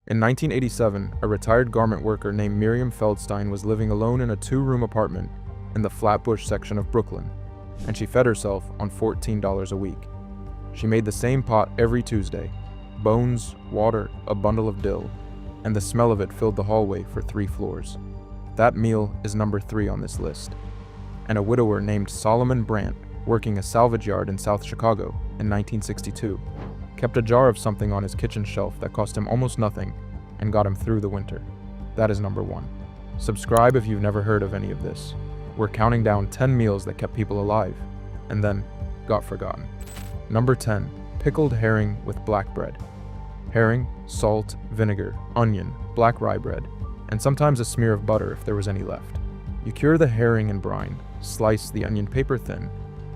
In 1987, a retired garment worker named Miriam Feldstein was living alone in a 2-room apartment in the Flatbush section of Brooklyn, and she fed herself on $14 a week. She made the same pot every Tuesday: bones, water, a bundle of dill, and the smell of it filled the hallway for 3 floors. That meal is number 3 on this list. And a widower named Solomon Brandt, working a salvage yard in South Chicago in 1962, kept a jar of something on his kitchen shelf that cost him almost nothing and got him through the winter. That is number 1. Subscribe if you've never heard of any of this. We're counting down 10 meals that kept people alive and then got forgotten. Number 10, pickled herring with black bread. Herring, salt, vinegar, onion, black rye bread, and sometimes a smear of butter if there was any left. You cure the herring in brine, slice the onion paper thin,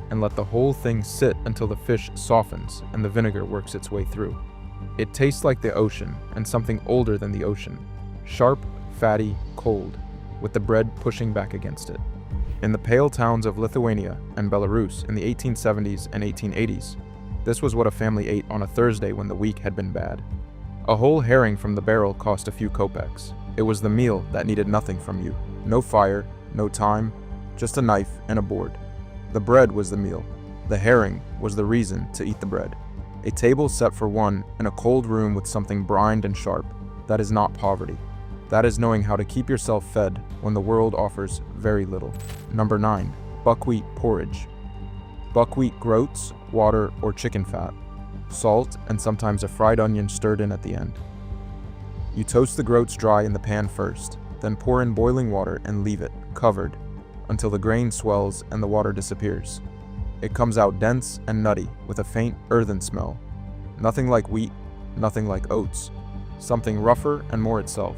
and let the whole thing sit until the fish softens and the vinegar works its way through. It tastes like the ocean and something older than the ocean. Sharp, fatty, cold, with the bread pushing back against it. In the pale towns of Lithuania and Belarus in the 1870s and 1880s, this was what a family ate on a Thursday when the week had been bad. A whole herring from the barrel cost a few kopecks. It was the meal that needed nothing from you. No fire, no time, just a knife and a board. The bread was the meal. The herring was the reason to eat the bread. A table set for one in a cold room with something brined and sharp. That is not poverty. That is knowing how to keep yourself fed when the world offers very little. Number 9, buckwheat porridge. Buckwheat groats, water, or chicken fat, salt, and sometimes a fried onion stirred in at the end. You toast the groats dry in the pan first, then pour in boiling water and leave it, covered, until the grain swells and the water disappears. It comes out dense and nutty with a faint earthen smell. Nothing like wheat, nothing like oats. Something rougher and more itself.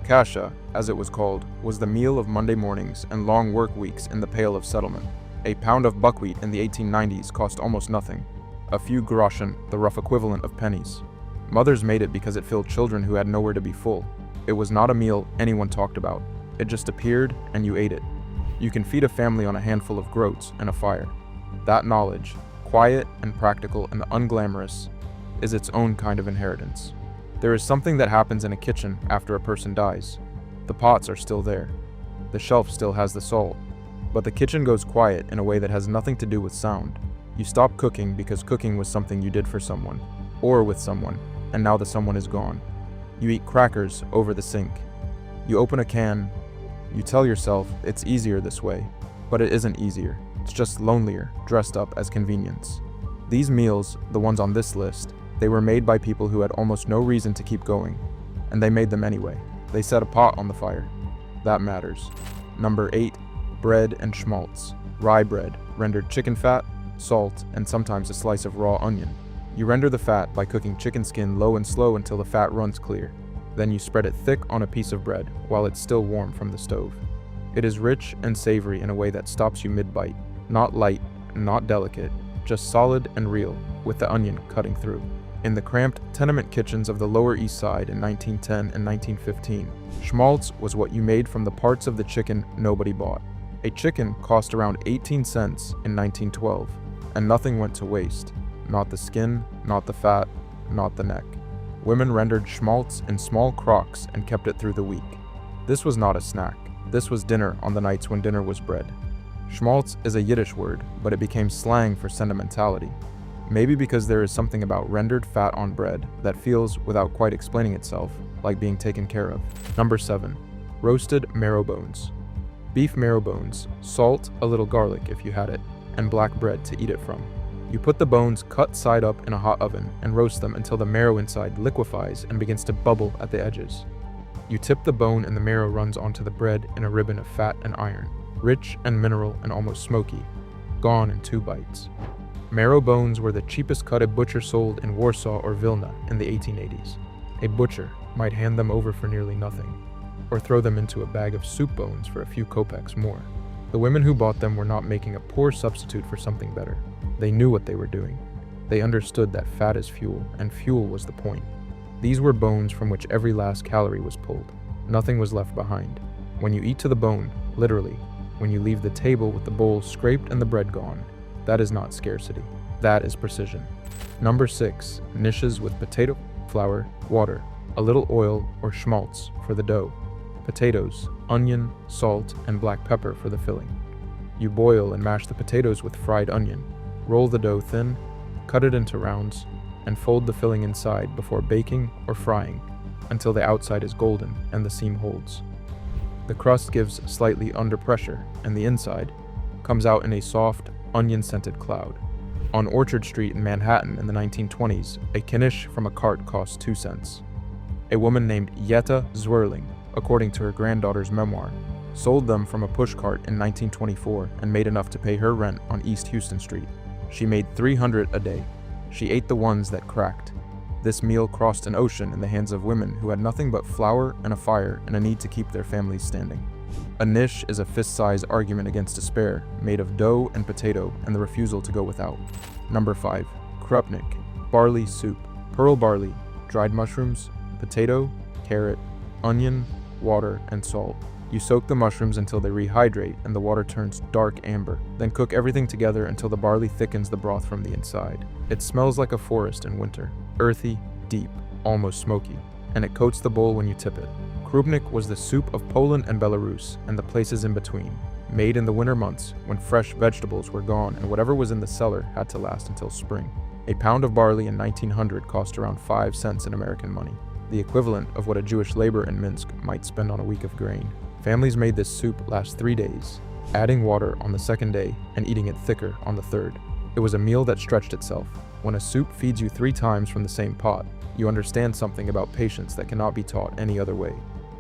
Kasha, as it was called, was the meal of Monday mornings and long work weeks in the Pale of Settlement. A pound of buckwheat in the 1890s cost almost nothing. A few groschen, the rough equivalent of pennies. Mothers made it because it filled children who had nowhere to be full. It was not a meal anyone talked about. It just appeared and you ate it. You can feed a family on a handful of groats and a fire. That knowledge, quiet and practical and unglamorous, is its own kind of inheritance. There is something that happens in a kitchen after a person dies. The pots are still there. The shelf still has the salt. But the kitchen goes quiet in a way that has nothing to do with sound. You stop cooking because cooking was something you did for someone, or with someone, and now the someone is gone. You eat crackers over the sink. You open a can. You tell yourself it's easier this way, but it isn't easier. It's just lonelier, dressed up as convenience. These meals, the ones on this list, they were made by people who had almost no reason to keep going, and they made them anyway. They set a pot on the fire. That matters. Number 8, bread and schmaltz. Rye bread, rendered chicken fat, salt, and sometimes a slice of raw onion. You render the fat by cooking chicken skin low and slow until the fat runs clear. Then you spread it thick on a piece of bread while it's still warm from the stove. It is rich and savory in a way that stops you mid-bite. Not light, not delicate, just solid and real, with the onion cutting through. In the cramped tenement kitchens of the Lower East Side in 1910 and 1915, schmaltz was what you made from the parts of the chicken nobody bought. A chicken cost around 18 cents in 1912, and nothing went to waste. Not the skin, not the fat, not the neck. Women rendered schmaltz in small crocks and kept it through the week. This was not a snack. This was dinner on the nights when dinner was bread. Schmaltz is a Yiddish word, but it became slang for sentimentality. Maybe because there is something about rendered fat on bread that feels, without quite explaining itself, like being taken care of. Number 7, roasted marrow bones. Beef marrow bones, salt, a little garlic if you had it, and black bread to eat it from. You put the bones cut side up in a hot oven and roast them until the marrow inside liquefies and begins to bubble at the edges. You tip the bone and the marrow runs onto the bread in a ribbon of fat and iron, rich and mineral and almost smoky, gone in 2 bites. Marrow bones were the cheapest cut a butcher sold in Warsaw or Vilna in the 1880s. A butcher might hand them over for nearly nothing, or throw them into a bag of soup bones for a few kopecks more. The women who bought them were not making a poor substitute for something better. They knew what they were doing. They understood that fat is fuel, and fuel was the point. These were bones from which every last calorie was pulled. Nothing was left behind. When you eat to the bone, literally, when you leave the table with the bowl scraped and the bread gone, that is not scarcity. That is precision. Number 6, niches with potato, flour, water, a little oil or schmaltz for the dough, potatoes, onion, salt, and black pepper for the filling. You boil and mash the potatoes with fried onion, roll the dough thin, cut it into rounds, and fold the filling inside before baking or frying until the outside is golden and the seam holds. The crust gives slightly under pressure, and the inside comes out in a soft, onion-scented cloud. On Orchard Street in Manhattan in the 1920s, a knish from a cart cost 2 cents. A woman named Yetta Zwirling, according to her granddaughter's memoir, sold them from a pushcart in 1924 and made enough to pay her rent on East Houston Street. She made 300 a day. She ate the ones that cracked. This meal crossed an ocean in the hands of women who had nothing but flour and a fire and a need to keep their families standing. A niche is a fist-size argument against despair, made of dough and potato and the refusal to go without. Number 5. Krupnik, barley soup, pearl barley, dried mushrooms, potato, carrot, onion, water, and salt. You soak the mushrooms until they rehydrate and the water turns dark amber. Then cook everything together until the barley thickens the broth from the inside. It smells like a forest in winter, earthy, deep, almost smoky, and it coats the bowl when you tip it. Krupnik was the soup of Poland and Belarus and the places in between, made in the winter months when fresh vegetables were gone and whatever was in the cellar had to last until spring. A pound of barley in 1900 cost around 5 cents in American money, the equivalent of what a Jewish laborer in Minsk might spend on a week of grain. Families made this soup last 3 days, adding water on the second day and eating it thicker on the third. It was a meal that stretched itself. When a soup feeds you 3 times from the same pot, you understand something about patience that cannot be taught any other way.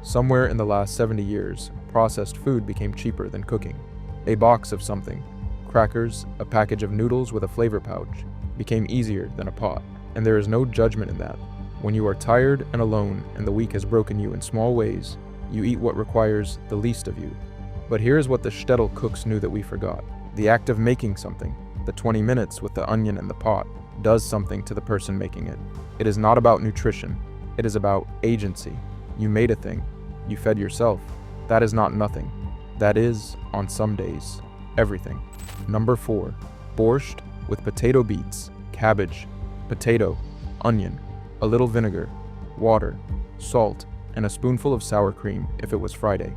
Somewhere in the last 70 years, processed food became cheaper than cooking. A box of something, crackers, a package of noodles with a flavor pouch, became easier than a pot. And there is no judgment in that. When you are tired and alone and the week has broken you in small ways, you eat what requires the least of you. But here is what the Shtetl cooks knew that we forgot. The act of making something, the 20 minutes with the onion and the pot, does something to the person making it. It is not about nutrition. It is about agency. You made a thing. You fed yourself. That is not nothing. That is, on some days, everything. Number 4. Borscht with potato beets, cabbage, potato, onion, a little vinegar, water, salt, and a spoonful of sour cream if it was Friday.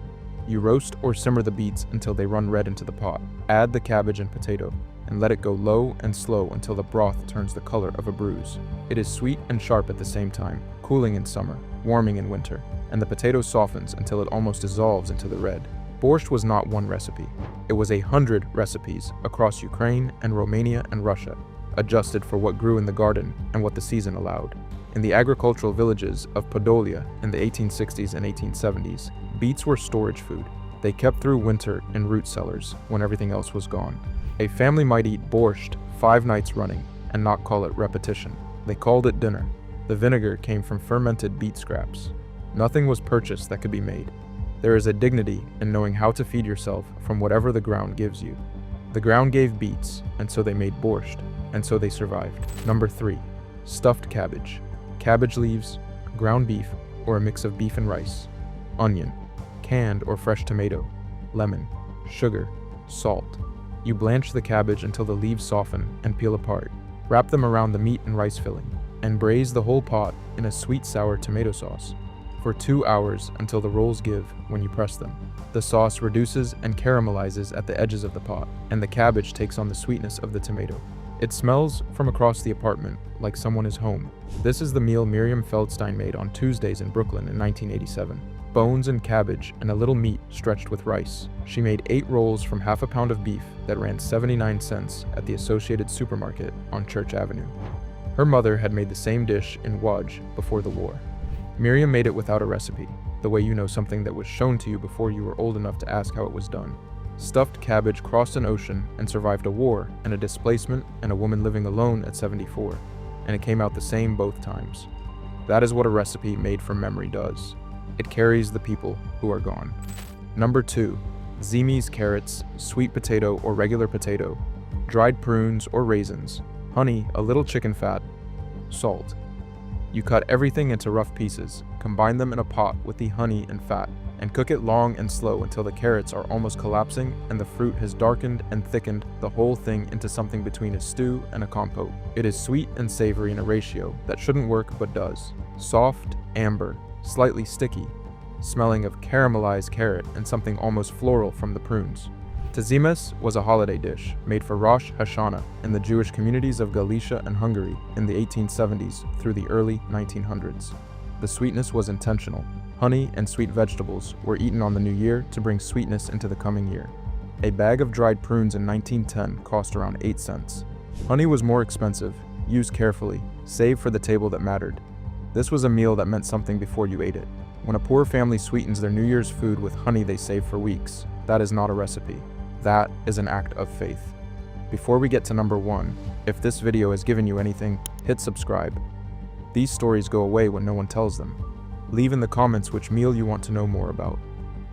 You roast or simmer the beets until they run red into the pot. Add the cabbage and potato, and let it go low and slow until the broth turns the color of a bruise. It is sweet and sharp at the same time, cooling in summer, warming in winter, and the potato softens until it almost dissolves into the red. Borscht was not one recipe. It was 100 recipes across Ukraine and Romania and Russia, adjusted for what grew in the garden and what the season allowed. In the agricultural villages of Podolia in the 1860s and 1870s, beets were storage food. They kept through winter in root cellars when everything else was gone. A family might eat borscht 5 nights running and not call it repetition. They called it dinner. The vinegar came from fermented beet scraps. Nothing was purchased that could be made. There is a dignity in knowing how to feed yourself from whatever the ground gives you. The ground gave beets, and so they made borscht, and so they survived. Number 3. Stuffed cabbage. Cabbage leaves, ground beef, or a mix of beef and rice, onion, canned or fresh tomato, lemon, sugar, salt. You blanch the cabbage until the leaves soften and peel apart. Wrap them around the meat and rice filling, and braise the whole pot in a sweet sour tomato sauce for 2 hours until the rolls give when you press them. The sauce reduces and caramelizes at the edges of the pot, and the cabbage takes on the sweetness of the tomato. It smells from across the apartment like someone is home. This is the meal Miriam Feldstein made on Tuesdays in Brooklyn in 1987. Bones and cabbage and a little meat stretched with rice. She made 8 rolls from half a pound of beef that ran 79 cents at the Associated Supermarket on Church Avenue. Her mother had made the same dish in Łódź before the war. Miriam made it without a recipe, the way you know something that was shown to you before you were old enough to ask how it was done. Stuffed cabbage crossed an ocean and survived a war and a displacement and a woman living alone at 74, and it came out the same both times. That is what a recipe made from memory does. It carries the people who are gone. Number 2. Zimi's carrots, sweet potato or regular potato, dried prunes or raisins, honey, a little chicken fat, salt. You cut everything into rough pieces, combine them in a pot with the honey and fat, and cook it long and slow until the carrots are almost collapsing and the fruit has darkened and thickened the whole thing into something between a stew and a compote. It is sweet and savory in a ratio that shouldn't work but does. Soft, amber, slightly sticky, smelling of caramelized carrot and something almost floral from the prunes. Tzimes was a holiday dish made for Rosh Hashanah in the Jewish communities of Galicia and Hungary in the 1870s through the early 1900s. The sweetness was intentional. Honey and sweet vegetables were eaten on the new year to bring sweetness into the coming year. A bag of dried prunes in 1910 cost around 8 cents. Honey was more expensive, used carefully, saved for the table that mattered. This was a meal that meant something before you ate it. When a poor family sweetens their New Year's food with honey they saved for weeks, that is not a recipe. That is an act of faith. Before we get to number 1, if this video has given you anything, hit subscribe. These stories go away when no one tells them. Leave in the comments which meal you want to know more about.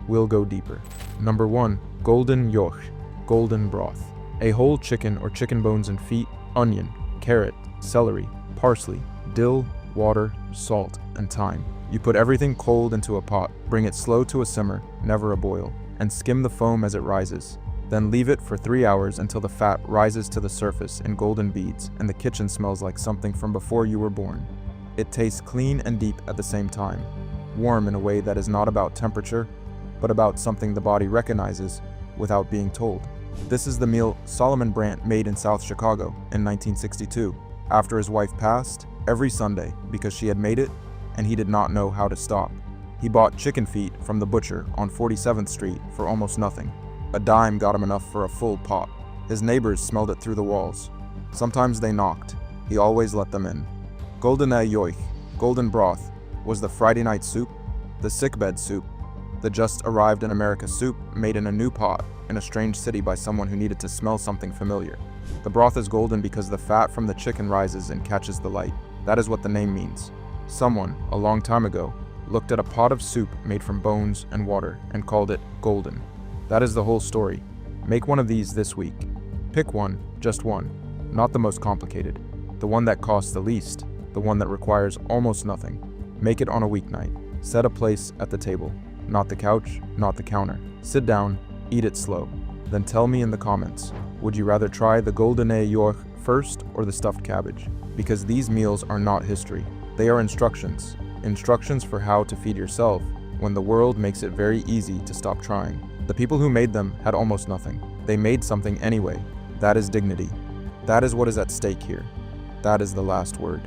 We'll go deeper. Number 1. Goldene Yoikh, golden broth. A whole chicken or chicken bones and feet, onion, carrot, celery, parsley, dill, water, salt, and thyme. You put everything cold into a pot, bring it slow to a simmer, never a boil, and skim the foam as it rises. Then leave it for 3 hours until the fat rises to the surface in golden beads and the kitchen smells like something from before you were born. It tastes clean and deep at the same time, warm in a way that is not about temperature, but about something the body recognizes without being told. This is the meal Solomon Brandt made in South Chicago in 1962, after his wife passed, every Sunday because she had made it and he did not know how to stop. He bought chicken feet from the butcher on 47th Street for almost nothing. A dime got him enough for a full pot. His neighbors smelled it through the walls. Sometimes they knocked. He always let them in. Goldene Yoikh, golden broth, was the Friday night soup, the sickbed soup, the just arrived in America soup made in a new pot in a strange city by someone who needed to smell something familiar. The broth is golden because the fat from the chicken rises and catches the light. That is what the name means. Someone, a long time ago, looked at a pot of soup made from bones and water and called it golden. That is the whole story. Make one of these this week. Pick one, just one, not the most complicated, the one that costs the least, the one that requires almost nothing. Make it on a weeknight. Set a place at the table, not the couch, not the counter. Sit down, eat it slow. Then tell me in the comments, would you rather try the Goldene Yoikh first or the stuffed cabbage? Because these meals are not history. They are instructions. Instructions for how to feed yourself when the world makes it very easy to stop trying. The people who made them had almost nothing. They made something anyway. That is dignity. That is what is at stake here. That is the last word.